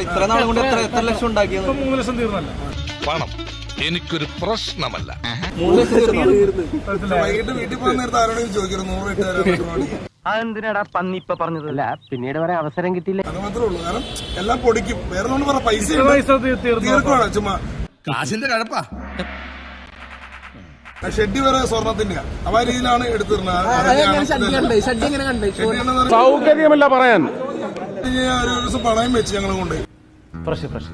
ഇത്ര നാളെ കൊണ്ട് എത്ര ലക്ഷം ഉണ്ടാക്കിയത്? 3 ലക്ഷം തീർന്നല്ല. പണം എനിക്കൊരു പ്രശ്നമല്ല. 3 ലക്ഷം വൈകിട്ട് വീട്ടിൽ പോകുന്ന നേരത്തെ ആരോടെങ്കിലും ചോദിക്കണം 100 ഇട്ട്. അതെന്തിനാടാ പന്നി ഇപ്പൊ പറഞ്ഞതല്ല, പിന്നീട് വരെ അവസരം കിട്ടിയില്ല. അത് മാത്രമേ ഉള്ളൂ. കാരണം എല്ലാം പൊടിക്കും. വേറെ ഒന്നും പറ, പൈസ തീർന്നു. ചുമ്മാ കാശിന്റെ കഴപ്പാ. ഷെഡ്ഡി വരെ സ്വർണത്തിന്റെ അപ്പൊ ആ രീതിയിലാണ് എടുത്തിരുന്നത്. സൗകര്യമല്ല പറയാൻ. ഒരു ദിവസം പണയം വെച്ച് ഞങ്ങളെ കൊണ്ട് 10,000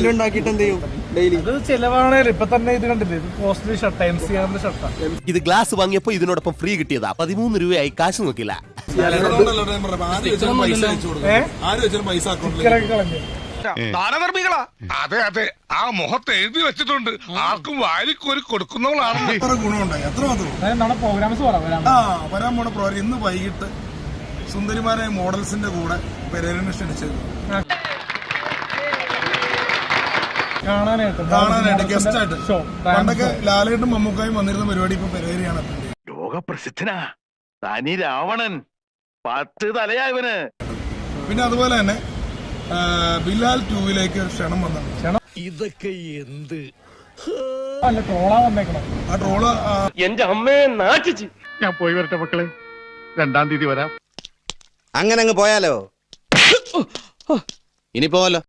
രൂപ ഉണ്ടാക്കിയിട്ട് എന്ത് ചെയ്യും ഡെയിലി? ഇത് ചെലവാണേലും ഇപ്പൊ തന്നെ ഇത് കണ്ടില്ലേ, ഇത് കോസ്റ്റ്ലി ഷർട്ട്, MCR ഷർട്ടാണ്. ഇത് ഗ്ലാസ് വാങ്ങിയപ്പോ ഇതിനോടൊപ്പം ഫ്രീ കിട്ടിയതാ. 13 രൂപയായി. കാശ് നോക്കില്ല. ആര് വെച്ചാലും പൈസ അയച്ചു കൊടുക്കും. ആര് വെച്ചാലും പൈസ അക്കൗണ്ടിൽ കളഞ്ഞു. ദാനധർമ്മികളാ. അതെ അതെ, ആ മുഖത്ത് എഴുതി വെച്ചിട്ടുണ്ട്, ആർക്കും വാരിക്കോരി കൊടുക്കുന്നവളാണ്. എത്ര ഗുണമുണ്ടായി, എത്ര മാത്രം. നമ്മുടെ പ്രോഗ്രാംസ് വരാൻ പോണ പ്രോഗ്രാം ഇന്ന് വൈകിട്ട് സുന്ദരിമാരായ മോഡൽസിന്റെ കൂടെ പെരേരനെ ക്ഷണിച്ചത് കാണാനായിട്ട് ഗസ്റ്റ് ആയിട്ട്. പണ്ടൊക്കെ ലാലേട്ടും മമ്മൂക്കായും വന്നിരുന്ന പരിപാടി ഇപ്പൊ പെരേരയാണ്. ലോകപ്രസിദ്ധനാ തനി രാവണൻ, 10 തലയാ ഇവന്. പിന്നെ അതുപോലെ തന്നെ ബിലാൽ 2 ക്ഷണം വന്നു. ഇതൊക്കെ എന്ത് ട്രോളാ വന്നേക്കണം. ആ ട്രോള് എന്റെ അമ്മയെ നാട്ടിച്ച്. ഞാൻ പോയി വരട്ടെ മക്കളെ, 2-ാം തീയതി വരാം. അങ്ങനെ അങ്ങ് പോയാലോ? ഇനി പോവല്ലോ.